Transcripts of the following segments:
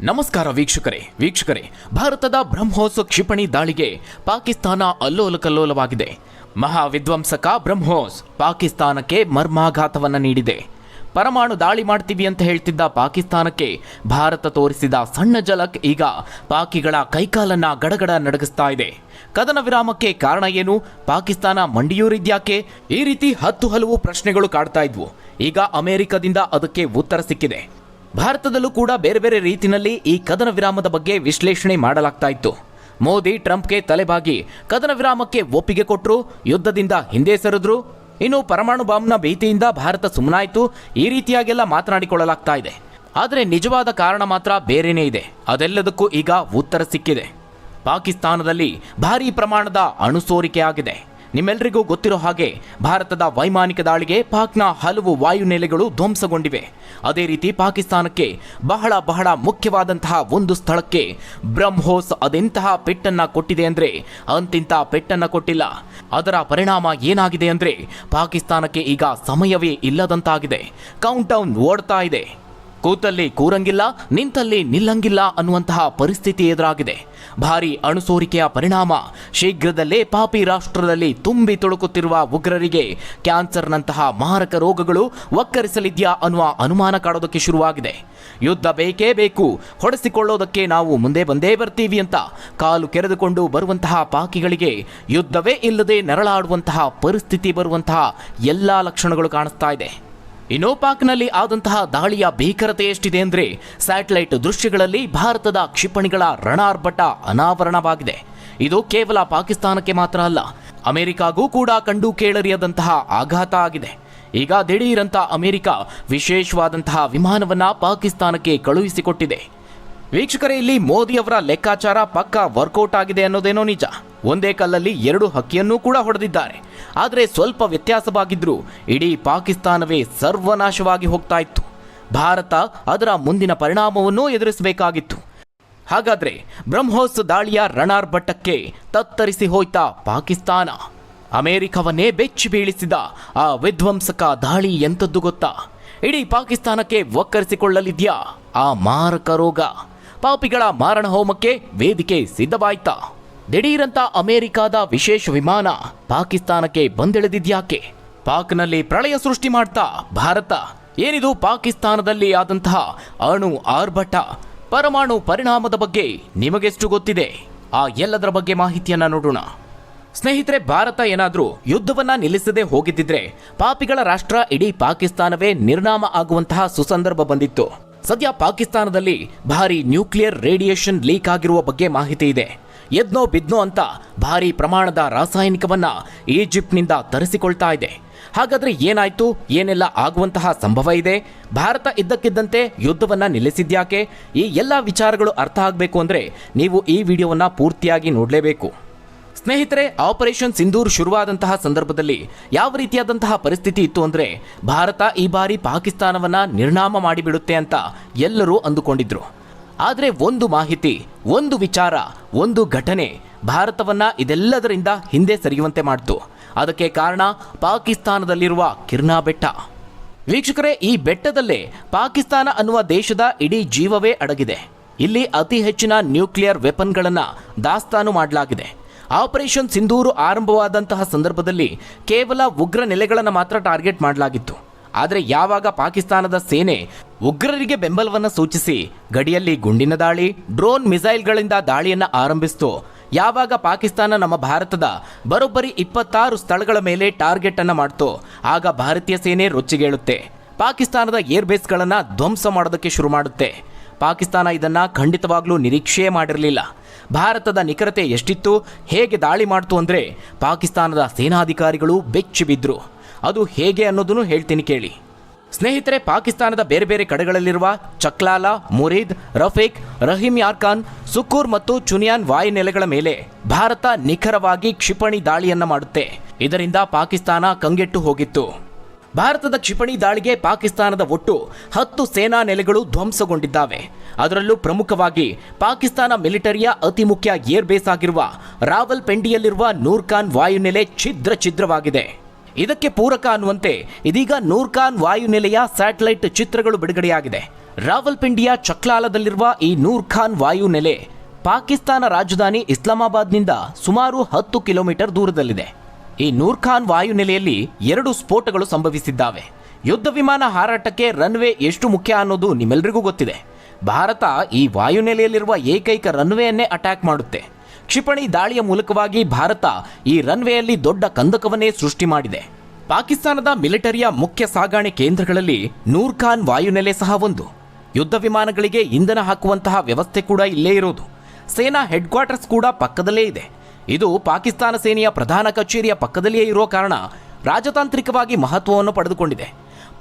ನಮಸ್ಕಾರ ವೀಕ್ಷಕರೇ ಭಾರತದ ಬ್ರಹ್ಮೋಸ್ ಕ್ಷಿಪಣಿ ದಾಳಿಗೆ ಪಾಕಿಸ್ತಾನ ಅಲ್ಲೋಲಕಲ್ಲೋಲವಾಗಿದೆ. ಮಹಾವಿಧ್ವಂಸಕ ಬ್ರಹ್ಮೋಸ್ ಪಾಕಿಸ್ತಾನಕ್ಕೆ ಮರ್ಮಾಘಾತವನ್ನು ನೀಡಿದೆ. ಪರಮಾಣು ದಾಳಿ ಮಾಡ್ತೀವಿ ಅಂತ ಹೇಳ್ತಿದ್ದ ಪಾಕಿಸ್ತಾನಕ್ಕೆ ಭಾರತ ತೋರಿಸಿದ ಸಣ್ಣ ಝಲಕ್ ಈಗ ಪಾಕಿಗಳ ಕೈಕಾಲನ್ನ ಗಡಗಡ ನಡಗಿಸ್ತಾ ಇದೆ. ಕದನ ವಿರಾಮಕ್ಕೆ ಕಾರಣ ಏನು? ಪಾಕಿಸ್ತಾನ ಮಂಡಿಯೂರಿದ್ಯಾಕೆ? ಈ ರೀತಿ ಹಲವು ಪ್ರಶ್ನೆಗಳು ಕಾಡ್ತಾ ಇದ್ವು. ಈಗ ಅಮೆರಿಕದಿಂದ ಅದಕ್ಕೆ ಉತ್ತರ ಸಿಕ್ಕಿದೆ. ಭಾರತದಲ್ಲೂ ಕೂಡ ಬೇರೆ ಬೇರೆ ರೀತಿಯಲ್ಲಿ ಈ ಕದನ ವಿರಾಮದ ಬಗ್ಗೆ ವಿಶ್ಲೇಷಣೆ ಮಾಡಲಾಗ್ತಾ ಇತ್ತು. ಮೋದಿ ಟ್ರಂಪ್ಗೆ ತಲೆಬಾಗಿ ಕದನ ವಿರಾಮಕ್ಕೆ ಒಪ್ಪಿಗೆ ಕೊಟ್ಟರು, ಯುದ್ಧದಿಂದ ಹಿಂದೆ ಸರಿದ್ರು. ಇನ್ನು ಪರಮಾಣು ಬಾಂಬ್ನ ಭೀತಿಯಿಂದ ಭಾರತ ಸುಮ್ಮನಾಯಿತು. ಈ ರೀತಿಯಾಗೆಲ್ಲ ಮಾತನಾಡಿಕೊಳ್ಳಲಾಗ್ತಾ ಇದೆ. ಆದರೆ ನಿಜವಾದ ಕಾರಣ ಮಾತ್ರ ಬೇರೆನೇ ಇದೆ. ಅದೆಲ್ಲದಕ್ಕೂ ಈಗ ಉತ್ತರ ಸಿಕ್ಕಿದೆ. ಪಾಕಿಸ್ತಾನದಲ್ಲಿ ಭಾರೀ ಪ್ರಮಾಣದ ಅಣು ಸೋರಿಕೆ ಆಗಿದೆ. ನಿಮ್ಮೆಲ್ಲರಿಗೂ ಗೊತ್ತಿರೋ ಹಾಗೆ ಭಾರತದ ವೈಮಾನಿಕ ದಾಳಿಗೆ ಪಾಕ್ನ ಹಲವು ವಾಯುನೆಲೆಗಳು ಧ್ವಂಸಗೊಂಡಿವೆ. ಅದೇ ರೀತಿ ಪಾಕಿಸ್ತಾನಕ್ಕೆ ಬಹಳ ಮುಖ್ಯವಾದಂತಹ ಒಂದು ಸ್ಥಳಕ್ಕೆ ಬ್ರಹ್ಮೋಸ್ ಅದೆಂತಹ ಪೆಟ್ಟನ್ನ ಕೊಟ್ಟಿದೆ ಅಂದ್ರೆ ಅಂತಿಂತ ಪೆಟ್ಟನ್ನ ಕೊಟ್ಟಿಲ್ಲ. ಅದರ ಪರಿಣಾಮ ಏನಾಗಿದೆ ಅಂದ್ರೆ ಪಾಕಿಸ್ತಾನಕ್ಕೆ ಈಗ ಸಮಯವೇ ಇಲ್ಲದಂತಾಗಿದೆ. ಕೌಂಟ್ ಡೌನ್ ಓಡ್ತಾ ಇದೆ. ಕೂತಲ್ಲಿ ಕೂರಂಗಿಲ್ಲ, ನಿಂತಲ್ಲಿ ನಿಲ್ಲಂಗಿಲ್ಲ ಅನ್ನುವಂತಹ ಪರಿಸ್ಥಿತಿ ಎದುರಾಗಿದೆ. ಭಾರೀ ಅಣುಸೋರಿಕೆಯ ಪರಿಣಾಮ ಶೀಘ್ರದಲ್ಲೇ ಪಾಪಿ ರಾಷ್ಟ್ರದಲ್ಲಿ ತುಂಬಿ ತುಳುಕುತ್ತಿರುವ ಉಗ್ರರಿಗೆ ಕ್ಯಾನ್ಸರ್ನಂತಹ ಮಾರಕ ರೋಗಗಳು ಒಕ್ಕರಿಸಲಿದ್ಯಾ ಅನ್ನುವ ಅನುಮಾನ ಕಾಡೋದಕ್ಕೆ ಶುರುವಾಗಿದೆ. ಯುದ್ಧ ಬೇಕೇ ಬೇಕು, ಹೊಡೆಸಿಕೊಳ್ಳೋದಕ್ಕೆ ನಾವು ಮುಂದೆ ಬಂದೇ ಬರ್ತೀವಿ ಅಂತ ಕಾಲು ಕೆರೆದುಕೊಂಡು ಬರುವಂತಹ ಪಾಕಿಗಳಿಗೆ ಯುದ್ಧವೇ ಇಲ್ಲದೆ ನೆರಳಾಡುವಂತಹ ಪರಿಸ್ಥಿತಿ ಬರುವಂತಹ ಎಲ್ಲ ಲಕ್ಷಣಗಳು ಕಾಣಿಸ್ತಾ ಇದೆ. ಇನ್ನು ಪಾಕ್ನಲ್ಲಿ ಆದಂತಹ ದಾಳಿಯ ಭೀಕರತೆ ಎಷ್ಟಿದೆ ಅಂದ್ರೆ ಸ್ಯಾಟಲೈಟ್ ದೃಶ್ಯಗಳಲ್ಲಿ ಭಾರತದ ಕ್ಷಿಪಣಿಗಳ ರಣಾರ್ಭಟ ಅನಾವರಣವಾಗಿದೆ. ಇದು ಕೇವಲ ಪಾಕಿಸ್ತಾನಕ್ಕೆ ಮಾತ್ರ ಅಲ್ಲ, ಅಮೆರಿಕಾಗೂ ಕೂಡ ಕಂಡು ಕೇಳರಿಯದಂತಹ ಆಘಾತ ಆಗಿದೆ. ಈಗ ದಿಢೀರಂತ ಅಮೆರಿಕ ವಿಶೇಷವಾದಂತಹ ವಿಮಾನವನ್ನ ಪಾಕಿಸ್ತಾನಕ್ಕೆ ಕಳುಹಿಸಿಕೊಟ್ಟಿದೆ. ವೀಕ್ಷಕರೇ, ಇಲ್ಲಿ ಮೋದಿ ಅವರ ಲೆಕ್ಕಾಚಾರ ಪಕ್ಕಾ ವರ್ಕೌಟ್ ಆಗಿದೆ ಅನ್ನೋದೇನೋ ನಿಜ. ಒಂದೇ ಕಲ್ಲಲ್ಲಿ ಎರಡು ಹಕ್ಕಿಯನ್ನೂ ಕೂಡ ಹೊಡೆದಿದ್ದಾರೆ. ಆದರೆ ಸ್ವಲ್ಪ ವ್ಯತ್ಯಾಸವಾಗಿದ್ರೂ ಇಡೀ ಪಾಕಿಸ್ತಾನವೇ ಸರ್ವನಾಶವಾಗಿ ಹೋಗ್ತಾ ಇತ್ತು. ಭಾರತ ಅದರ ಮುಂದಿನ ಪರಿಣಾಮವನ್ನೂ ಎದುರಿಸಬೇಕಾಗಿತ್ತು. ಹಾಗಾದ್ರೆ ಬ್ರಹ್ಮೋಸ್ ದಾಳಿಯ ರಣಾರ್ಭಟಕ್ಕೆ ತತ್ತರಿಸಿ ಹೋಯ್ತಾ ಪಾಕಿಸ್ತಾನ? ಅಮೆರಿಕವನ್ನೇ ಬೆಚ್ಚಿ ಬೀಳಿಸಿದ ಆ ವಿಧ್ವಂಸಕ ದಾಳಿ ಎಂಥದ್ದು ಗೊತ್ತಾ? ಇಡೀ ಪಾಕಿಸ್ತಾನಕ್ಕೆ ಒಕ್ಕರಿಸಿಕೊಳ್ಳಲಿದ್ಯಾ ಆ ಮಾರಕ ರೋಗ? ಪಾಪಿಗಳ ಮಾರಣ ಹೋಮಕ್ಕೆ ವೇದಿಕೆ ಸಿದ್ಧವಾಯ್ತಾ? ದಿಢೀರಂತ ಅಮೆರಿಕಾದ ವಿಶೇಷ ವಿಮಾನ ಪಾಕಿಸ್ತಾನಕ್ಕೆ ಬಂದಿಳಿದಿದ್ಯಾಕೆ? ಪಾಕ್ನಲ್ಲಿ ಪ್ರಳಯ ಸೃಷ್ಟಿ ಮಾಡ್ತಾ ಭಾರತ? ಏನಿದು ಪಾಕಿಸ್ತಾನದಲ್ಲಿ ಆದಂತಹ ಅಣು ಆರ್ಭಟ? ಪರಮಾಣು ಪರಿಣಾಮದ ಬಗ್ಗೆ ನಿಮಗೆಷ್ಟು ಗೊತ್ತಿದೆ? ಆ ಎಲ್ಲದರ ಬಗ್ಗೆ ಮಾಹಿತಿಯನ್ನ ನೋಡೋಣ. ಸ್ನೇಹಿತರೆ, ಭಾರತ ಏನಾದರೂ ಯುದ್ಧವನ್ನ ನಿಲ್ಲಿಸದೆ ಹೋಗಿದ್ದಿದ್ರೆ ಪಾಪಿಗಳ ರಾಷ್ಟ್ರ ಇಡೀ ಪಾಕಿಸ್ತಾನವೇ ನಿರ್ನಾಮ ಆಗುವಂತಹ ಸುಸಂದರ್ಭ ಬಂದಿತ್ತು. ಸದ್ಯ ಪಾಕಿಸ್ತಾನದಲ್ಲಿ ಭಾರಿ ನ್ಯೂಕ್ಲಿಯರ್ ರೇಡಿಯೇಷನ್ ಲೀಕ್ ಆಗಿರುವ ಬಗ್ಗೆ ಮಾಹಿತಿ ಇದೆ. ಎದ್ನೋ ಬಿದ್ನೋ ಅಂತ ಭಾರಿ ಪ್ರಮಾಣದ ರಾಸಾಯನಿಕವನ್ನ ಈಜಿಪ್ಟ್ನಿಂದ ತರಿಸಿಕೊಳ್ತಾ ಇದೆ. ಹಾಗಾದ್ರೆ ಏನಾಯ್ತು? ಏನೆಲ್ಲ ಆಗುವಂತಹ ಸಂಭವ ಇದೆ? ಭಾರತ ಇದ್ದಕ್ಕಿದ್ದಂತೆ ಯುದ್ಧವನ್ನ ನಿಲ್ಲಿಸಿದ್ಯಾಕೆ? ಈ ಎಲ್ಲ ವಿಚಾರಗಳು ಅರ್ಥ ಆಗಬೇಕು ಅಂದ್ರೆ ನೀವು ಈ ವಿಡಿಯೋವನ್ನ ಪೂರ್ತಿಯಾಗಿ ನೋಡಲೇಬೇಕು. ಸ್ನೇಹಿತರೆ, ಆಪರೇಷನ್ ಸಿಂಧೂರ್ ಶುರುವಾದಂತಹ ಸಂದರ್ಭದಲ್ಲಿ ಯಾವ ರೀತಿಯಾದಂತಹ ಪರಿಸ್ಥಿತಿ ಇತ್ತು ಅಂದ್ರೆ ಭಾರತ ಈ ಬಾರಿ ಪಾಕಿಸ್ತಾನವನ್ನ ನಿರ್ನಾಮ ಮಾಡಿಬಿಡುತ್ತೆ ಅಂತ ಎಲ್ಲರೂ ಅಂದುಕೊಂಡಿದ್ರು. ಆದರೆ ಒಂದು ಮಾಹಿತಿ, ಒಂದು ವಿಚಾರ, ಒಂದು ಘಟನೆ ಭಾರತವನ್ನ ಇದೆಲ್ಲದರಿಂದ ಹಿಂದೆ ಸರಿಯುವಂತೆ ಮಾಡಿತು. ಅದಕ್ಕೆ ಕಾರಣ ಪಾಕಿಸ್ತಾನದಲ್ಲಿರುವ ಕಿರ್ನಾ ಬೆಟ್ಟ. ವೀಕ್ಷಕರೇ, ಈ ಬೆಟ್ಟದಲ್ಲೇ ಪಾಕಿಸ್ತಾನ ಅನ್ನುವ ದೇಶದ ಇಡೀ ಜೀವವೇ ಅಡಗಿದೆ. ಇಲ್ಲಿ ಅತಿ ಹೆಚ್ಚಿನ ನ್ಯೂಕ್ಲಿಯರ್ ವೆಪನ್ಗಳನ್ನ ದಾಸ್ತಾನು ಮಾಡಲಾಗಿದೆ. ಆಪರೇಷನ್ ಸಿಂಧೂರು ಆರಂಭವಾದಂತಹ ಸಂದರ್ಭದಲ್ಲಿ ಕೇವಲ ಉಗ್ರ ನೆಲೆಗಳನ್ನು ಮಾತ್ರ ಟಾರ್ಗೆಟ್ ಮಾಡಲಾಗಿತ್ತು. ಆದರೆ ಯಾವಾಗ ಪಾಕಿಸ್ತಾನದ ಸೇನೆ ಉಗ್ರರಿಗೆ ಬೆಂಬಲವನ್ನು ಸೂಚಿಸಿ ಗಡಿಯಲ್ಲಿ ಗುಂಡಿನ ದಾಳಿ, ಡ್ರೋನ್ ಮಿಸೈಲ್ಗಳಿಂದ ದಾಳಿಯನ್ನು ಆರಂಭಿಸಿತು, ಯಾವಾಗ ಪಾಕಿಸ್ತಾನ ನಮ್ಮ ಭಾರತದ ಬರೋಬ್ಬರಿ 26 ಸ್ಥಳಗಳ ಮೇಲೆ ಟಾರ್ಗೆಟ್ ಅನ್ನು ಮಾಡ್ತೋ, ಆಗ ಭಾರತೀಯ ಸೇನೆ ರೊಚ್ಚಿಗೇಳುತ್ತೆ. ಪಾಕಿಸ್ತಾನದ ಏರ್ಬೇಸ್ಗಳನ್ನು ಧ್ವಂಸ ಮಾಡೋದಕ್ಕೆ ಶುರು ಮಾಡುತ್ತೆ. ಪಾಕಿಸ್ತಾನ ಇದನ್ನ ಖಂಡಿತವಾಗ್ಲೂ ನಿರೀಕ್ಷೆ ಮಾಡಿರಲಿಲ್ಲ. ಭಾರತದ ನಿಖರತೆ ಎಷ್ಟಿತ್ತು, ಹೇಗೆ ದಾಳಿ ಮಾಡ್ತು ಅಂದ್ರೆ ಪಾಕಿಸ್ತಾನದ ಸೇನಾಧಿಕಾರಿಗಳು ಬೆಚ್ಚಿ ಬಿದ್ರು. ಅದು ಹೇಗೆ ಅನ್ನೋದನ್ನು ಹೇಳ್ತೀನಿ ಕೇಳಿ. ಸ್ನೇಹಿತರೆ, ಪಾಕಿಸ್ತಾನದ ಬೇರೆ ಬೇರೆ ಕಡೆಗಳಲ್ಲಿರುವ ಚಕ್ಲಾಲ, ಮುರೀದ್, ರಫೀಕ್, ರಹೀಮ್ ಯಾರ್ಖಾನ್, ಸುಕೂರ್ ಮತ್ತು ಚುನಿಯಾನ್ ವಾಯುನೆಲೆಗಳ ಮೇಲೆ ಭಾರತ ನಿಖರವಾಗಿ ಕ್ಷಿಪಣಿ ದಾಳಿಯನ್ನ ಮಾಡುತ್ತೆ. ಇದರಿಂದ ಪಾಕಿಸ್ತಾನ ಕಂಗೆಟ್ಟು ಹೋಗಿತ್ತು. ಭಾರತದ ಕ್ಷಿಪಣಿ ದಾಳಿಗೆ ಪಾಕಿಸ್ತಾನದ ಒಟ್ಟು 10 ಸೇನಾ ನೆಲೆಗಳು ಧ್ವಂಸಗೊಂಡಿದ್ದಾವೆ. ಅದರಲ್ಲೂ ಪ್ರಮುಖವಾಗಿ ಪಾಕಿಸ್ತಾನ ಮಿಲಿಟರಿಯ ಅತಿ ಮುಖ್ಯ ಏರ್ ಬೇಸ್ ಆಗಿರುವ ರಾವಲ್ಪಿಂಡಿಯಲ್ಲಿರುವ ನೂರ್ಖಾನ್ ವಾಯುನೆಲೆ ಛಿದ್ರವಾಗಿದೆ. ಇದಕ್ಕೆ ಪೂರಕ ಅನ್ನುವಂತೆ ಇದೀಗ ನೂರ್ಖಾನ್ ವಾಯುನೆಲೆಯ ಸ್ಯಾಟಲೈಟ್ ಚಿತ್ರಗಳು ಬಿಡುಗಡೆಯಾಗಿದೆ. ರಾವಲ್ಪಿಂಡಿಯ ಚಕ್ಲಾಲದಲ್ಲಿರುವ ಈ ನೂರ್ ಖಾನ್ ವಾಯು ನೆಲೆ ಪಾಕಿಸ್ತಾನ ರಾಜಧಾನಿ ಇಸ್ಲಾಮಾಬಾದ್ನಿಂದ ಸುಮಾರು 10 ಕಿಲೋಮೀಟರ್ ದೂರದಲ್ಲಿದೆ. ಈ ನೂರ್ ಖಾನ್ ವಾಯುನೆಲೆಯಲ್ಲಿ 2 ಸ್ಫೋಟಗಳು ಸಂಭವಿಸಿದ್ದಾವೆ. ಯುದ್ಧ ವಿಮಾನ ಹಾರಾಟಕ್ಕೆ ರನ್ವೇ ಎಷ್ಟು ಮುಖ್ಯ ಅನ್ನೋದು ನಿಮ್ಮೆಲ್ಲರಿಗೂ ಗೊತ್ತಿದೆ. ಭಾರತ ಈ ವಾಯುನೆಲೆಯಲ್ಲಿರುವ ಏಕೈಕ ರನ್ವೇಯನ್ನೇ ಅಟ್ಯಾಕ್ ಮಾಡುತ್ತೆ. ಕ್ಷಿಪಣಿ ದಾಳಿಯ ಮೂಲಕವಾಗಿ ಭಾರತ ಈ ರನ್ವೇಯಲ್ಲಿ ದೊಡ್ಡ ಕಂದಕವನ್ನೇ ಸೃಷ್ಟಿ ಮಾಡಿದೆ. ಪಾಕಿಸ್ತಾನದ ಮಿಲಿಟರಿಯ ಮುಖ್ಯ ಸಾಗಾಣೆ ಕೇಂದ್ರಗಳಲ್ಲಿ ನೂರ್ ಖಾನ್ ವಾಯುನೆಲೆ ಸಹ ಒಂದು. ಯುದ್ಧ ವಿಮಾನಗಳಿಗೆ ಇಂಧನ ಹಾಕುವಂತಹ ವ್ಯವಸ್ಥೆ ಕೂಡ ಇಲ್ಲೇ ಇರೋದು. ಸೇನಾ ಹೆಡ್ ಕ್ವಾರ್ಟರ್ಸ್ ಕೂಡ ಪಕ್ಕದಲ್ಲೇ ಇದೆ. ಇದು ಪಾಕಿಸ್ತಾನ ಸೇನೆಯ ಪ್ರಧಾನ ಕಚೇರಿಯ ಪಕ್ಕದಲ್ಲಿಯೇ ಇರೋ ಕಾರಣ ರಾಜತಾಂತ್ರಿಕವಾಗಿ ಮಹತ್ವವನ್ನು ಪಡೆದುಕೊಂಡಿದೆ.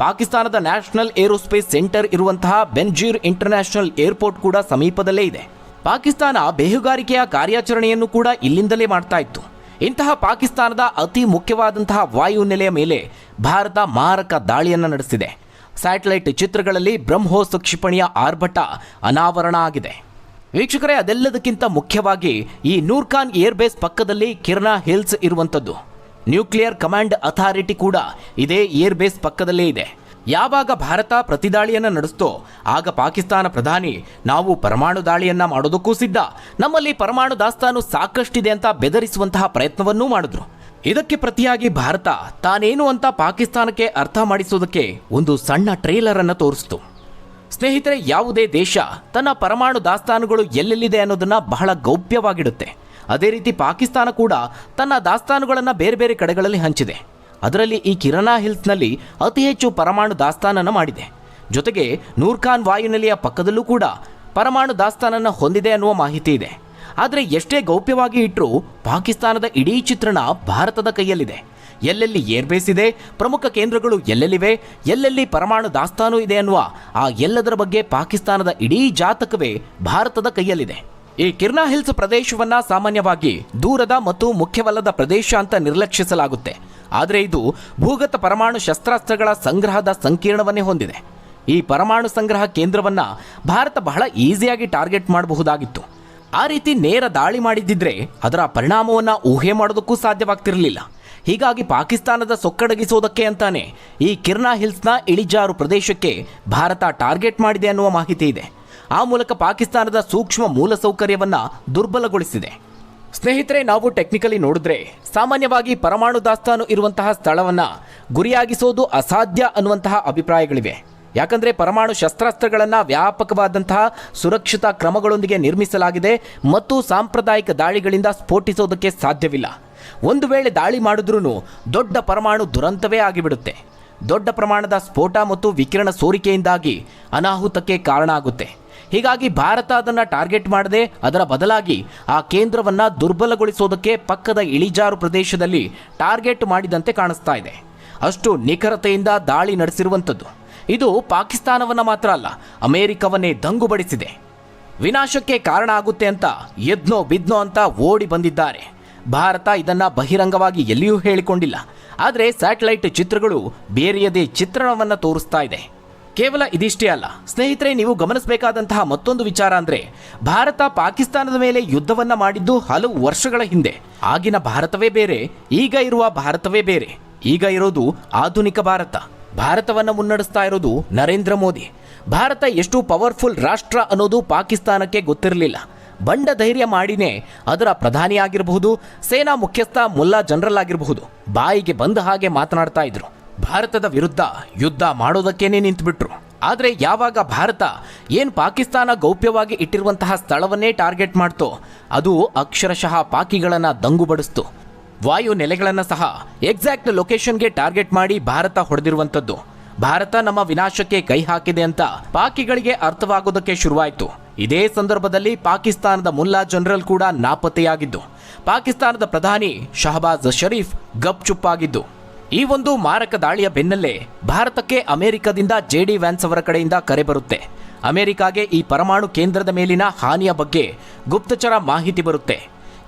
ಪಾಕಿಸ್ತಾನದ ನ್ಯಾಷನಲ್ ಏರೋಸ್ಪೇಸ್ ಸೆಂಟರ್ ಇರುವಂತಹ ಬೆನ್ಜೀರ್ ಇಂಟರ್ನ್ಯಾಷನಲ್ ಏರ್ಪೋರ್ಟ್ ಕೂಡ ಸಮೀಪದಲ್ಲೇ ಇದೆ. ಪಾಕಿಸ್ತಾನ ಬೇಹುಗಾರಿಕೆಯ ಕಾರ್ಯಾಚರಣೆಯನ್ನು ಕೂಡ ಇಲ್ಲಿಂದಲೇ ಮಾಡ್ತಾ ಇತ್ತು. ಇಂತಹ ಪಾಕಿಸ್ತಾನದ ಅತಿ ಮುಖ್ಯವಾದಂತಹ ವಾಯುನೆಲೆಯ ಮೇಲೆ ಭಾರತ ಮಾರಕ ದಾಳಿಯನ್ನು ನಡೆಸಿದೆ. ಸ್ಯಾಟಲೈಟ್ ಚಿತ್ರಗಳಲ್ಲಿ ಬ್ರಹ್ಮೋಸ್ ಕ್ಷಿಪಣಿಯ ಆರ್ಭಟ ಅನಾವರಣ ಆಗಿದೆ. ವೀಕ್ಷಕರೇ, ಅದೆಲ್ಲದಕ್ಕಿಂತ ಮುಖ್ಯವಾಗಿ ಈ ನೂರ್ ಖಾನ್ ಏರ್ಬೇಸ್ ಪಕ್ಕದಲ್ಲಿ ಕಿರ್ನಾ ಹಿಲ್ಸ್ ಇರುವಂಥದ್ದು. ನ್ಯೂಕ್ಲಿಯರ್ ಕಮಾಂಡ್ ಅಥಾರಿಟಿ ಕೂಡ ಇದೇ ಏರ್ಬೇಸ್ ಪಕ್ಕದಲ್ಲೇ ಇದೆ. ಯಾವಾಗ ಭಾರತ ಪ್ರತಿದಾಳಿಯನ್ನು ನಡೆಸ್ತೋ ಆಗ ಪಾಕಿಸ್ತಾನ ಪ್ರಧಾನಿ ನಾವು ಪರಮಾಣು ದಾಳಿಯನ್ನ ಮಾಡೋದಕ್ಕೂ ಸಿದ್ಧ, ನಮ್ಮಲ್ಲಿ ಪರಮಾಣು ದಾಸ್ತಾನು ಸಾಕಷ್ಟಿದೆ ಅಂತ ಬೆದರಿಸುವಂತಹ ಪ್ರಯತ್ನವನ್ನೂ ಮಾಡಿದ್ರು. ಇದಕ್ಕೆ ಪ್ರತಿಯಾಗಿ ಭಾರತ ತಾನೇನು ಅಂತ ಪಾಕಿಸ್ತಾನಕ್ಕೆ ಅರ್ಥ ಮಾಡಿಸೋದಕ್ಕೆ ಒಂದು ಸಣ್ಣ ಟ್ರೇಲರ್ ಅನ್ನು ತೋರಿಸ್ತು. ಸ್ನೇಹಿತರೆ, ಯಾವುದೇ ದೇಶ ತನ್ನ ಪರಮಾಣು ದಾಸ್ತಾನುಗಳು ಎಲ್ಲೆಲ್ಲಿದೆ ಅನ್ನೋದನ್ನ ಬಹಳ ಗೌಪ್ಯವಾಗಿಡುತ್ತೆ. ಅದೇ ರೀತಿ ಪಾಕಿಸ್ತಾನ ಕೂಡ ತನ್ನ ದಾಸ್ತಾನುಗಳನ್ನು ಬೇರೆ ಬೇರೆ ಕಡೆಗಳಲ್ಲಿ ಹಂಚಿದೆ. ಅದರಲ್ಲಿ ಈ ಕಿರ್ನಾ ಹಿಲ್ಸ್ನಲ್ಲಿ ಅತಿ ಹೆಚ್ಚು ಪರಮಾಣು ದಾಸ್ತಾನನ್ನು ಮಾಡಿದೆ. ಜೊತೆಗೆ ನೂರ್ ಖಾನ್ ವಾಯುನೆಲೆಯ ಪಕ್ಕದಲ್ಲೂ ಕೂಡ ಪರಮಾಣು ದಾಸ್ತಾನನ್ನು ಹೊಂದಿದೆ ಅನ್ನುವ ಮಾಹಿತಿ ಇದೆ. ಆದರೆ ಎಷ್ಟೇ ಗೌಪ್ಯವಾಗಿ ಇಟ್ಟರೂ ಪಾಕಿಸ್ತಾನದ ಇಡೀ ಚಿತ್ರಣ ಭಾರತದ ಕೈಯಲ್ಲಿದೆ. ಎಲ್ಲೆಲ್ಲಿ ಏರ್ಬೇಸ್ ಇದೆ, ಪ್ರಮುಖ ಕೇಂದ್ರಗಳು ಎಲ್ಲೆಲ್ಲಿವೆ, ಎಲ್ಲೆಲ್ಲಿ ಪರಮಾಣು ದಾಸ್ತಾನು ಇದೆ ಅನ್ನುವ ಆ ಎಲ್ಲದರ ಬಗ್ಗೆ ಪಾಕಿಸ್ತಾನದ ಇಡೀ ಜಾತಕವೇ ಭಾರತದ ಕೈಯಲ್ಲಿದೆ. ಈ ಕಿರ್ನಾ ಹಿಲ್ಸ್ ಪ್ರದೇಶವನ್ನ ಸಾಮಾನ್ಯವಾಗಿ ದೂರದ ಮತ್ತು ಮುಖ್ಯವಲ್ಲದ ಪ್ರದೇಶ ಅಂತ ನಿರ್ಲಕ್ಷಿಸಲಾಗುತ್ತೆ. ಆದರೆ ಇದು ಭೂಗತ ಪರಮಾಣು ಶಸ್ತ್ರಾಸ್ತ್ರಗಳ ಸಂಗ್ರಹದ ಸಂಕೀರ್ಣವನ್ನೇ ಹೊಂದಿದೆ. ಈ ಪರಮಾಣು ಸಂಗ್ರಹ ಕೇಂದ್ರವನ್ನ ಭಾರತ ಬಹಳ ಈಸಿಯಾಗಿ ಟಾರ್ಗೆಟ್ ಮಾಡಬಹುದಾಗಿತ್ತು. ಆ ರೀತಿ ನೇರ ದಾಳಿ ಮಾಡಿದ್ದಿದ್ರೆ ಅದರ ಪರಿಣಾಮವನ್ನು ಊಹೆ ಮಾಡೋದಕ್ಕೂ ಸಾಧ್ಯವಾಗ್ತಿರಲಿಲ್ಲ. ಹೀಗಾಗಿ ಪಾಕಿಸ್ತಾನದ ಸೊಕ್ಕಡಗಿಸೋದಕ್ಕೆ ಅಂತಾನೆ ಈ ಕಿರ್ನಾ ಹಿಲ್ಸ್ನ ಇಳಿಜಾರು ಪ್ರದೇಶಕ್ಕೆ ಭಾರತ ಟಾರ್ಗೆಟ್ ಮಾಡಿದೆ ಅನ್ನುವ ಮಾಹಿತಿ ಇದೆ. ಆ ಮೂಲಕ ಪಾಕಿಸ್ತಾನದ ಸೂಕ್ಷ್ಮ ಮೂಲಸೌಕರ್ಯವನ್ನು ದುರ್ಬಲಗೊಳಿಸಿದೆ. ಸ್ನೇಹಿತರೆ, ನಾವು ಟೆಕ್ನಿಕಲಿ ನೋಡಿದ್ರೆ ಸಾಮಾನ್ಯವಾಗಿ ಪರಮಾಣು ದಾಸ್ತಾನು ಇರುವಂತಹ ಸ್ಥಳವನ್ನು ಗುರಿಯಾಗಿಸೋದು ಅಸಾಧ್ಯ ಅನ್ನುವಂತಹ ಅಭಿಪ್ರಾಯಗಳಿವೆ. ಯಾಕಂದರೆ ಪರಮಾಣು ಶಸ್ತ್ರಾಸ್ತ್ರಗಳನ್ನು ವ್ಯಾಪಕವಾದಂತಹ ಸುರಕ್ಷತಾ ಕ್ರಮಗಳೊಂದಿಗೆ ನಿರ್ಮಿಸಲಾಗಿದೆ ಮತ್ತು ಸಾಂಪ್ರದಾಯಿಕ ದಾಳಿಗಳಿಂದ ಸ್ಫೋಟಿಸೋದಕ್ಕೆ ಸಾಧ್ಯವಿಲ್ಲ. ಒಂದು ವೇಳೆ ದಾಳಿ ಮಾಡಿದ್ರೂ ದೊಡ್ಡ ಪರಮಾಣು ದುರಂತವೇ ಆಗಿಬಿಡುತ್ತೆ. ದೊಡ್ಡ ಪ್ರಮಾಣದ ಸ್ಫೋಟ ಮತ್ತು ವಿಕಿರಣ ಸೋರಿಕೆಯಿಂದಾಗಿ ಅನಾಹುತಕ್ಕೆ ಕಾರಣ ಆಗುತ್ತೆ. ಹೀಗಾಗಿ ಭಾರತ ಅದನ್ನು ಟಾರ್ಗೆಟ್ ಮಾಡದೆ ಅದರ ಬದಲಾಗಿ ಆ ಕೇಂದ್ರವನ್ನು ದುರ್ಬಲಗೊಳಿಸೋದಕ್ಕೆ ಪಕ್ಕದ ಇಳಿಜಾರು ಪ್ರದೇಶದಲ್ಲಿ ಟಾರ್ಗೆಟ್ ಮಾಡಿದಂತೆ ಕಾಣಿಸ್ತಾ ಇದೆ. ಅಷ್ಟು ನಿಖರತೆಯಿಂದ ದಾಳಿ ನಡೆಸಿರುವಂಥದ್ದು. ಇದು ಪಾಕಿಸ್ತಾನವನ್ನು ಮಾತ್ರ ಅಲ್ಲ, ಅಮೆರಿಕವನ್ನೇ ದಂಗುಬಡಿಸಿದೆ. ವಿನಾಶಕ್ಕೆ ಕಾರಣ ಆಗುತ್ತೆ ಅಂತ ಎದ್ನೋ ಬಿದ್ನೋ ಅಂತ ಓಡಿ ಬಂದಿದ್ದಾರೆ. ಭಾರತ ಇದನ್ನು ಬಹಿರಂಗವಾಗಿ ಎಲ್ಲಿಯೂ ಹೇಳಿಕೊಂಡಿಲ್ಲ. ಆದರೆ ಸ್ಯಾಟಲೈಟ್ ಚಿತ್ರಗಳು ಬೇರೆಯದೇ ಚಿತ್ರಣವನ್ನು ತೋರಿಸ್ತಾ ಇದೆ. ಕೇವಲ ಇದಿಷ್ಟೇ ಅಲ್ಲ ಸ್ನೇಹಿತರೆ, ನೀವು ಗಮನಿಸಬೇಕಾದಂತಹ ಮತ್ತೊಂದು ವಿಚಾರ ಅಂದರೆ ಭಾರತ ಪಾಕಿಸ್ತಾನದ ಮೇಲೆ ಯುದ್ಧವನ್ನು ಮಾಡಿದ್ದು ಹಲವು ವರ್ಷಗಳ ಹಿಂದೆ. ಆಗಿನ ಭಾರತವೇ ಬೇರೆ, ಈಗ ಇರುವ ಭಾರತವೇ ಬೇರೆ. ಈಗ ಇರೋದು ಆಧುನಿಕ ಭಾರತ. ಭಾರತವನ್ನು ಮುನ್ನಡೆಸ್ತಾ ಇರೋದು ನರೇಂದ್ರ ಮೋದಿ. ಭಾರತ ಎಷ್ಟು ಪವರ್ಫುಲ್ ರಾಷ್ಟ್ರ ಅನ್ನೋದು ಪಾಕಿಸ್ತಾನಕ್ಕೆ ಗೊತ್ತಿರಲಿಲ್ಲ. ಬಂಡ ಧೈರ್ಯ ಮಾಡಿನೇ ಅದರ ಪ್ರಧಾನಿಯಾಗಿರಬಹುದು, ಸೇನಾ ಮುಖ್ಯಸ್ಥ ಮುಲ್ಲಾ ಜನರಲ್ ಆಗಿರಬಹುದು, ಬಾಯಿಗೆ ಬಂದ ಹಾಗೆ ಮಾತನಾಡ್ತಾ ಇದ್ರು. ಭಾರತದ ವಿರುದ್ಧ ಯುದ್ಧ ಮಾಡೋದಕ್ಕೇನೆ ನಿಂತುಬಿಟ್ರು. ಆದರೆ ಯಾವಾಗ ಭಾರತ ಏನು ಪಾಕಿಸ್ತಾನ ಗೌಪ್ಯವಾಗಿ ಇಟ್ಟಿರುವಂತಹ ಸ್ಥಳವನ್ನೇ ಟಾರ್ಗೆಟ್ ಮಾಡ್ತೋ ಅದು ಅಕ್ಷರಶಃ ಪಾಕಿಗಳನ್ನು ದಂಗುಬಡಿಸ್ತು. ವಾಯು ನೆಲೆಗಳನ್ನು ಸಹ ಎಕ್ಸಾಕ್ಟ್ ಲೊಕೇಶನ್ಗೆ ಟಾರ್ಗೆಟ್ ಮಾಡಿ ಭಾರತ ಹೊಡೆದಿರುವಂಥದ್ದು. ಭಾರತ ನಮ್ಮ ವಿನಾಶಕ್ಕೆ ಕೈ ಹಾಕಿದೆ ಅಂತ ಪಾಕಿಗಳಿಗೆ ಅರ್ಥವಾಗೋದಕ್ಕೆ ಶುರುವಾಯಿತು. ಇದೇ ಸಂದರ್ಭದಲ್ಲಿ ಪಾಕಿಸ್ತಾನದ ಮುಲ್ಲಾ ಜನರಲ್ ಕೂಡ ನಾಪತ್ತೆಯಾಗಿದ್ದು, ಪಾಕಿಸ್ತಾನದ ಪ್ರಧಾನಿ ಶಹಬಾಜ್ ಶರೀಫ್ ಗಪ್ಚುಪ್ಪಾಗಿದ್ದು. ಈ ಒಂದು ಮಾರಕ ದಾಳಿಯ ಬೆನ್ನಲ್ಲೇ ಭಾರತಕ್ಕೆ ಅಮೆರಿಕದಿಂದ ಜೆಡಿ ವ್ಯಾನ್ಸ್ ಅವರ ಕಡೆಯಿಂದ ಕರೆ ಬರುತ್ತೆ. ಅಮೆರಿಕಾಗೆ ಈ ಪರಮಾಣು ಕೇಂದ್ರದ ಮೇಲಿನ ಹಾನಿಯ ಬಗ್ಗೆ ಗುಪ್ತಚರ ಮಾಹಿತಿ ಬರುತ್ತೆ.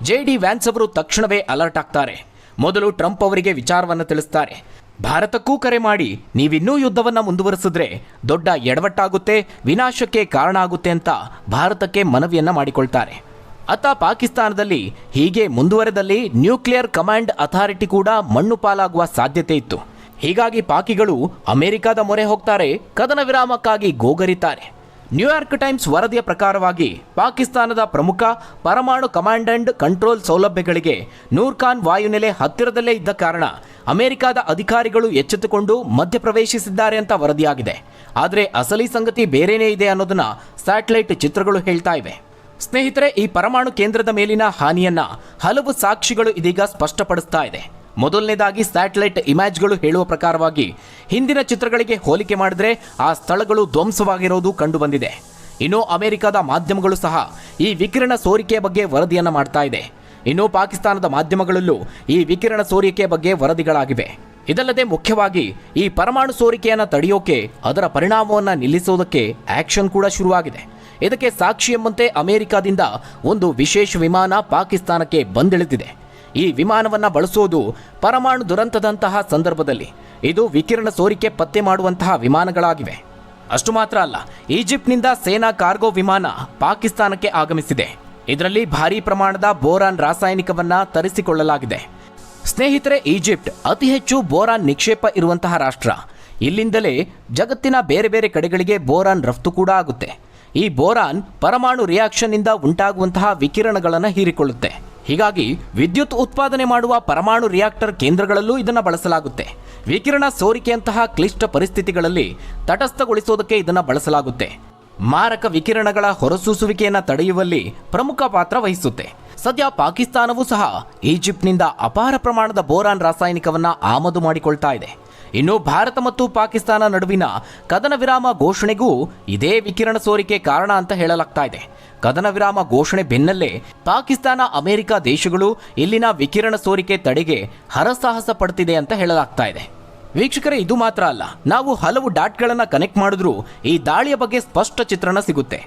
ಜೆಡಿ ವ್ಯಾನ್ಸ್ ಅವರು ತಕ್ಷಣವೇ ಅಲರ್ಟ್ ಆಗ್ತಾರೆ. ಮೊದಲು ಟ್ರಂಪ್ ಅವರಿಗೆ ವಿಚಾರವನ್ನು ತಿಳಿಸ್ತಾರೆ. ಭಾರತಕ್ಕೂ ಕರೆ ಮಾಡಿ ನೀವಿನ್ನೂ ಯುದ್ಧವನ್ನು ಮುಂದುವರಿಸಿದ್ರೆ ದೊಡ್ಡ ಎಡವಟ್ಟಾಗುತ್ತೆ, ವಿನಾಶಕ್ಕೆ ಕಾರಣ ಆಗುತ್ತೆ ಅಂತ ಭಾರತಕ್ಕೆ ಮನವಿಯನ್ನು ಮಾಡಿಕೊಳ್ತಾರೆ. ಅತ್ತ ಪಾಕಿಸ್ತಾನದಲ್ಲಿ ಹೀಗೆ ಮುಂದುವರೆದಲ್ಲಿ ನ್ಯೂಕ್ಲಿಯರ್ ಕಮಾಂಡ್ ಅಥಾರಿಟಿ ಕೂಡ ಮಣ್ಣು ಪಾಲಾಗುವ ಸಾಧ್ಯತೆ ಇತ್ತು. ಹೀಗಾಗಿ ಪಾಕಿಗಳು ಅಮೆರಿಕದ ಮೊರೆ ಹೋಗ್ತಾರೆ, ಕದನ ವಿರಾಮಕ್ಕಾಗಿ ಗೋಗರಿತಾರೆ. ನ್ಯೂಯಾರ್ಕ್ ಟೈಮ್ಸ್ ವರದಿಯ ಪ್ರಕಾರವಾಗಿ ಪಾಕಿಸ್ತಾನದ ಪ್ರಮುಖ ಪರಮಾಣು ಕಮಾಂಡ್ ಅಂಡ್ ಕಂಟ್ರೋಲ್ ಸೌಲಭ್ಯಗಳಿಗೆ ನೂರ್ಖಾನ್ ವಾಯುನೆಲೆ ಹತ್ತಿರದಲ್ಲೇ ಇದ್ದ ಕಾರಣ ಅಮೆರಿಕದ ಅಧಿಕಾರಿಗಳು ಎಚ್ಚೆತ್ತುಕೊಂಡು ಮಧ್ಯಪ್ರವೇಶಿಸಿದ್ದಾರೆ ಅಂತ ವರದಿಯಾಗಿದೆ. ಆದರೆ ಅಸಲಿ ಸಂಗತಿ ಬೇರೆನೇ ಇದೆ ಅನ್ನೋದನ್ನ ಸ್ಯಾಟಲೈಟ್ ಚಿತ್ರಗಳು ಹೇಳ್ತಾ ಇವೆ. ಸ್ನೇಹಿತರೆ, ಈ ಪರಮಾಣು ಕೇಂದ್ರದ ಮೇಲಿನ ಹಾನಿಯನ್ನ ಹಲವು ಸಾಕ್ಷಿಗಳು ಇದೀಗ ಸ್ಪಷ್ಟಪಡಿಸ್ತಾ ಇದೆ. ಮೊದಲನೇದಾಗಿ ಸ್ಯಾಟಲೈಟ್ ಇಮೇಜ್ಗಳು ಹೇಳುವ ಪ್ರಕಾರವಾಗಿ ಹಿಂದಿನ ಚಿತ್ರಗಳಿಗೆ ಹೋಲಿಕೆ ಮಾಡಿದ್ರೆ ಆ ಸ್ಥಳಗಳು ಧ್ವಂಸವಾಗಿರೋದು ಕಂಡುಬಂದಿದೆ. ಇನ್ನು ಅಮೆರಿಕದ ಮಾಧ್ಯಮಗಳು ಸಹ ಈ ವಿಕಿರಣ ಸೋರಿಕೆಯ ಬಗ್ಗೆ ವರದಿಯನ್ನು ಮಾಡ್ತಾ ಇದೆ. ಇನ್ನು ಪಾಕಿಸ್ತಾನದ ಮಾಧ್ಯಮಗಳಲ್ಲೂ ಈ ವಿಕಿರಣ ಸೋರಿಕೆಯ ಬಗ್ಗೆ ವರದಿಗಳಾಗಿವೆ. ಇದಲ್ಲದೆ ಮುಖ್ಯವಾಗಿ ಈ ಪರಮಾಣು ಸೋರಿಕೆಯನ್ನು ತಡೆಯೋಕೆ, ಅದರ ಪರಿಣಾಮವನ್ನು ನಿಲ್ಲಿಸೋದಕ್ಕೆ ಆಕ್ಷನ್ ಕೂಡ ಶುರುವಾಗಿದೆ. ಇದಕ್ಕೆ ಸಾಕ್ಷಿ ಎಂಬಂತೆ ಅಮೆರಿಕದಿಂದ ಒಂದು ವಿಶೇಷ ವಿಮಾನ ಪಾಕಿಸ್ತಾನಕ್ಕೆ ಬಂದಿಳಿದಿದೆ. ಈ ವಿಮಾನವನ್ನು ಬಳಸೋದು ಪರಮಾಣು ದುರಂತದಂತಹ ಸಂದರ್ಭದಲ್ಲಿ. ಇದು ವಿಕಿರಣ ಸೋರಿಕೆ ಪತ್ತೆ ಮಾಡುವಂತಹ ವಿಮಾನಗಳಾಗಿವೆ. ಅಷ್ಟು ಮಾತ್ರ ಅಲ್ಲ, ಈಜಿಪ್ಟ್ನಿಂದ ಸೇನಾ ಕಾರ್ಗೋ ವಿಮಾನ ಪಾಕಿಸ್ತಾನಕ್ಕೆ ಆಗಮಿಸಿದೆ. ಇದರಲ್ಲಿ ಭಾರೀ ಪ್ರಮಾಣದ ಬೋರಾನ್ ರಾಸಾಯನಿಕವನ್ನ ತರಿಸಿಕೊಳ್ಳಲಾಗಿದೆ. ಸ್ನೇಹಿತರೆ, ಈಜಿಪ್ಟ್ ಅತಿ ಹೆಚ್ಚು ಬೋರಾನ್ ನಿಕ್ಷೇಪ ಇರುವಂತಹ ರಾಷ್ಟ್ರ. ಇಲ್ಲಿಂದಲೇ ಜಗತ್ತಿನ ಬೇರೆ ಬೇರೆ ಕಡೆಗಳಿಗೆ ಬೋರಾನ್ ರಫ್ತು ಕೂಡ ಆಗುತ್ತೆ. ಈ ಬೋರಾನ್ ಪರಮಾಣು ರಿಯಾಕ್ಷನ್ ಇಂದ ಉಂಟಾಗುವಂತಹ ವಿಕಿರಣಗಳನ್ನು ಹೀರಿಕೊಳ್ಳುತ್ತೆ. ಹೀಗಾಗಿ ವಿದ್ಯುತ್ ಉತ್ಪಾದನೆ ಮಾಡುವ ಪರಮಾಣು ರಿಯಾಕ್ಟರ್ ಕೇಂದ್ರಗಳಲ್ಲೂ ಇದನ್ನು ಬಳಸಲಾಗುತ್ತೆ. ವಿಕಿರಣ ಸೋರಿಕೆಯಂತಹ ಕ್ಲಿಷ್ಟ ಪರಿಸ್ಥಿತಿಗಳಲ್ಲಿ ತಟಸ್ಥಗೊಳಿಸೋದಕ್ಕೆ ಇದನ್ನು ಬಳಸಲಾಗುತ್ತೆ. ಮಾರಕ ವಿಕಿರಣಗಳ ಹೊರಸೂಸುವಿಕೆಯನ್ನು ತಡೆಯುವಲ್ಲಿ ಪ್ರಮುಖ ಪಾತ್ರ ವಹಿಸುತ್ತೆ. ಸದ್ಯ ಪಾಕಿಸ್ತಾನವೂ ಸಹ ಈಜಿಪ್ಟ್ನಿಂದ ಅಪಾರ ಪ್ರಮಾಣದ ಬೋರಾನ್ ರಾಸಾಯನಿಕವನ್ನು ಆಮದು ಮಾಡಿಕೊಳ್ತಾ ಇದೆ. ಇನ್ನು ಭಾರತ ಮತ್ತು ಪಾಕಿಸ್ತಾನ ನಡುವಿನ ಕದನ ವಿರಾಮ ಘೋಷಣೆಗೂ ಇದೇ ವಿಕಿರಣ ಸೋರಿಕೆ ಕಾರಣ ಅಂತ ಹೇಳಲಾಗ್ತಾ ಇದೆ. ಕದನ ವಿರಾಮ ಘೋಷಣೆ ಬೆನ್ನಲ್ಲೇ ಪಾಕಿಸ್ತಾನ, ಅಮೆರಿಕ ದೇಶಗಳು ಇಲ್ಲಿನ ವಿಕಿರಣ ಸೋರಿಕೆ ತಡೆಗೆ ಹರಸಾಹಸ ಪಡ್ತಿದೆ ಅಂತ ಹೇಳಲಾಗ್ತಾ ಇದೆ. ವೀಕ್ಷಕರೇ, ಇದು ಮಾತ್ರ ಅಲ್ಲ, ನಾವು ಹಲವು ಡಾಟ್ಗಳನ್ನು ಕನೆಕ್ಟ್ ಮಾಡಿದ್ರೂ ಈ ದಾಳಿಯ ಬಗ್ಗೆ ಸ್ಪಷ್ಟ ಚಿತ್ರಣ ಸಿಗುತ್ತೆ.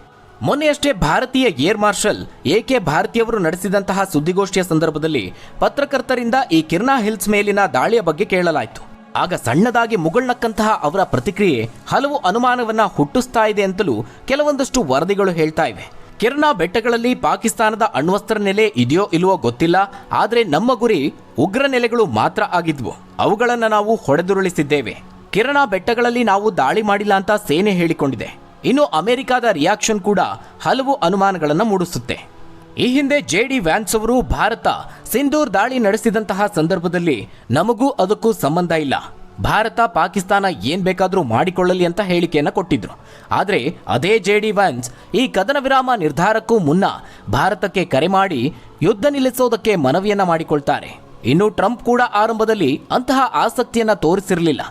ಮೊನ್ನೆಯಷ್ಟೇ ಭಾರತೀಯ ಏರ್ ಮಾರ್ಷಲ್ ಎಕೆ ಭಾರತಿಯವರು ನಡೆಸಿದಂತಹ ಸುದ್ದಿಗೋಷ್ಠಿಯ ಸಂದರ್ಭದಲ್ಲಿ ಪತ್ರಕರ್ತರಿಂದ ಈ ಕಿರ್ನಾ ಹಿಲ್ಸ್ ಮೇಲಿನ ದಾಳಿಯ ಬಗ್ಗೆ ಕೇಳಲಾಯಿತು. ಆಗ ಸಣ್ಣದಾಗಿ ಮುಗುಳ್ನಕ್ಕಂತಹ ಅವರ ಪ್ರತಿಕ್ರಿಯೆ ಹಲವು ಅನುಮಾನವನ್ನ ಹುಟ್ಟಿಸ್ತಾ ಇದೆ ಅಂತಲೂ ಕೆಲವೊಂದಷ್ಟು ವರದಿಗಳು ಹೇಳ್ತಾ ಇವೆ. ಕಿರ್ನಾ ಬೆಟ್ಟಗಳಲ್ಲಿ ಪಾಕಿಸ್ತಾನದ ಅಣ್ವಸ್ತ್ರ ನೆಲೆ ಇದೆಯೋ ಇಲ್ವೋ ಗೊತ್ತಿಲ್ಲ, ಆದರೆ ನಮ್ಮ ಗುರಿ ಉಗ್ರ ನೆಲೆಗಳು ಮಾತ್ರ ಆಗಿದ್ವು. ಅವುಗಳನ್ನು ನಾವು ಹೊಡೆದುರುಳಿಸಿದ್ದೇವೆ. ಕಿರ್ನಾ ಬೆಟ್ಟಗಳಲ್ಲಿ ನಾವು ದಾಳಿ ಮಾಡಿಲ್ಲ ಅಂತ ಸೇನೆ ಹೇಳಿಕೊಂಡಿದೆ. ಇನ್ನು ಅಮೆರಿಕದ ರಿಯಾಕ್ಷನ್ ಕೂಡ ಹಲವು ಅನುಮಾನಗಳನ್ನು ಮೂಡಿಸುತ್ತೆ. ಈ ಹಿಂದೆ JD ವ್ಯಾನ್ಸ್ ಅವರು ಭಾರತ ಸಿಂಧೂರ್ ದಾಳಿ ನಡೆಸಿದಂತಹ ಸಂದರ್ಭದಲ್ಲಿ ನಮಗೂ ಅದಕ್ಕೂ ಸಂಬಂಧ ಇಲ್ಲ, ಭಾರತ ಪಾಕಿಸ್ತಾನ ಏನ್ ಬೇಕಾದರೂ ಮಾಡಿಕೊಳ್ಳಲಿ ಅಂತ ಹೇಳಿಕೆಯನ್ನು ಕೊಟ್ಟಿದ್ರು. ಆದರೆ ಅದೇ JD ವ್ಯಾನ್ಸ್ ಈ ಕದನ ವಿರಾಮ ನಿರ್ಧಾರಕ್ಕೂ ಮುನ್ನ ಭಾರತಕ್ಕೆ ಕರೆ ಮಾಡಿ ಯುದ್ಧ ನಿಲ್ಲಿಸೋದಕ್ಕೆ ಮನವಿಯನ್ನ ಮಾಡಿಕೊಳ್ತಾರೆ. ಇನ್ನು ಟ್ರಂಪ್ ಕೂಡ ಆರಂಭದಲ್ಲಿ ಅಂತಹ ಆಸಕ್ತಿಯನ್ನ ತೋರಿಸಿರಲಿಲ್ಲ.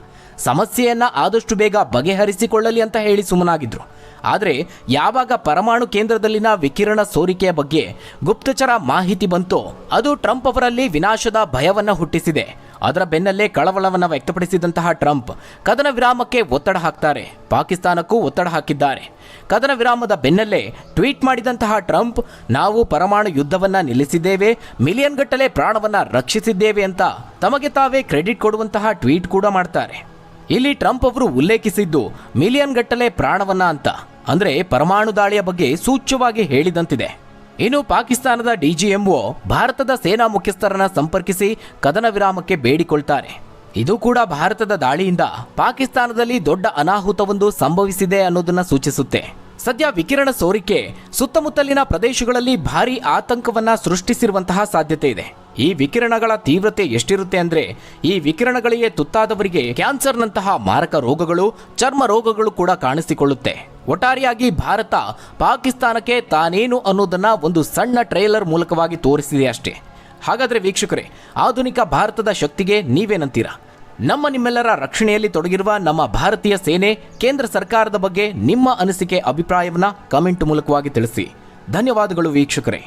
ಸಮಸ್ಯೆಯನ್ನ ಆದಷ್ಟು ಬೇಗ ಬಗೆಹರಿಸಿಕೊಳ್ಳಲಿ ಅಂತ ಹೇಳಿ ಸುಮ್ಮನಾಗಿದ್ರು. ಆದರೆ ಯಾವಾಗ ಪರಮಾಣು ಕೇಂದ್ರದಲ್ಲಿನ ವಿಕಿರಣ ಸೋರಿಕೆಯ ಬಗ್ಗೆ ಗುಪ್ತಚರ ಮಾಹಿತಿ ಬಂತೋ ಅದು ಟ್ರಂಪ್ ಅವರಲ್ಲಿ ವಿನಾಶದ ಭಯವನ್ನ ಹುಟ್ಟಿಸಿದೆ. ಅದರ ಬೆನ್ನಲ್ಲೇ ಕಳವಳವನ್ನು ವ್ಯಕ್ತಪಡಿಸಿದಂತಹ ಟ್ರಂಪ್ ಕದನ ವಿರಾಮಕ್ಕೆ ಒತ್ತಡ ಹಾಕ್ತಾರೆ. ಪಾಕಿಸ್ತಾನಕ್ಕೂ ಒತ್ತಡ ಹಾಕಿದ್ದಾರೆ. ಕದನ ವಿರಾಮದ ಬೆನ್ನಲ್ಲೇ ಟ್ವೀಟ್ ಮಾಡಿದಂತಹ ಟ್ರಂಪ್, ನಾವು ಪರಮಾಣು ಯುದ್ಧವನ್ನ ನಿಲ್ಲಿಸಿದ್ದೇವೆ, ಮಿಲಿಯನ್ ಗಟ್ಟಲೆ ಪ್ರಾಣವನ್ನ ರಕ್ಷಿಸಿದ್ದೇವೆ ಅಂತ ತಮಗೆ ತಾವೇ ಕ್ರೆಡಿಟ್ ಕೊಡುವಂತಹ ಟ್ವೀಟ್ ಕೂಡ ಮಾಡ್ತಾರೆ. ಇಲ್ಲಿ ಟ್ರಂಪ್ ಅವರು ಉಲ್ಲೇಖಿಸಿದ್ದು ಮಿಲಿಯನ್ ಗಟ್ಟಲೆ ಪ್ರಾಣವನ್ನ ಅಂತ, ಅಂದ್ರೆ ಪರಮಾಣು ದಾಳಿಯ ಬಗ್ಗೆ ಸೂಚ್ಯವಾಗಿ ಹೇಳಿದಂತಿದೆ. ಇನ್ನು ಪಾಕಿಸ್ತಾನದ DGMO ಭಾರತದ ಸೇನಾ ಮುಖ್ಯಸ್ಥರನ್ನ ಸಂಪರ್ಕಿಸಿ ಕದನ ವಿರಾಮಕ್ಕೆ ಬೇಡಿಕೊಳ್ತಾರೆ. ಇದು ಕೂಡ ಭಾರತದ ದಾಳಿಯಿಂದ ಪಾಕಿಸ್ತಾನದಲ್ಲಿ ದೊಡ್ಡ ಅನಾಹುತವೊಂದು ಸಂಭವಿಸಿದೆ ಅನ್ನೋದನ್ನ ಸೂಚಿಸುತ್ತೆ. ಸದ್ಯ ವಿಕಿರಣ ಸೋರಿಕೆ ಸುತ್ತಮುತ್ತಲಿನ ಪ್ರದೇಶಗಳಲ್ಲಿ ಭಾರೀ ಆತಂಕವನ್ನ ಸೃಷ್ಟಿಸಿರುವಂತಹ ಸಾಧ್ಯತೆ ಇದೆ. ಈ ವಿಕಿರಣಗಳ ತೀವ್ರತೆ ಎಷ್ಟಿರುತ್ತೆ ಅಂದ್ರೆ ಈ ವಿಕಿರಣಗಳಿಗೆ ತುತ್ತಾದವರಿಗೆ ಕ್ಯಾನ್ಸರ್ನಂತಹ ಮಾರಕ ರೋಗಗಳು, ಚರ್ಮ ರೋಗಗಳು ಕೂಡ ಕಾಣಿಸಿಕೊಳ್ಳುತ್ತೆ. ಒಟ್ಟಾರೆಯಾಗಿ ಭಾರತ ಪಾಕಿಸ್ತಾನಕ್ಕೆ ತಾನೇನು ಅನ್ನೋದನ್ನ ಒಂದು ಸಣ್ಣ ಟ್ರೇಲರ್ ಮೂಲಕವಾಗಿ ತೋರಿಸಿದೆ ಅಷ್ಟೇ. ಹಾಗಾದ್ರೆ ವೀಕ್ಷಕರೇ, ಆಧುನಿಕ ಭಾರತದ ಶಕ್ತಿಗೆ ನೀವೇನಂತೀರಾ? ನಿಮ್ಮೆಲ್ಲರ ರಕ್ಷಣೆಯಲ್ಲಿ ತೊಡಗಿರುವ ನಮ್ಮ ಭಾರತೀಯ ಸೇನೆ, ಕೇಂದ್ರ ಸರ್ಕಾರದ ಬಗ್ಗೆ ನಿಮ್ಮ ಅನಿಸಿಕೆ, ಅಭಿಪ್ರಾಯವನ್ನ ಕಮೆಂಟ್ ಮೂಲಕವಾಗಿ ತಿಳಿಸಿ. ಧನ್ಯವಾದಗಳು ವೀಕ್ಷಕರೇ.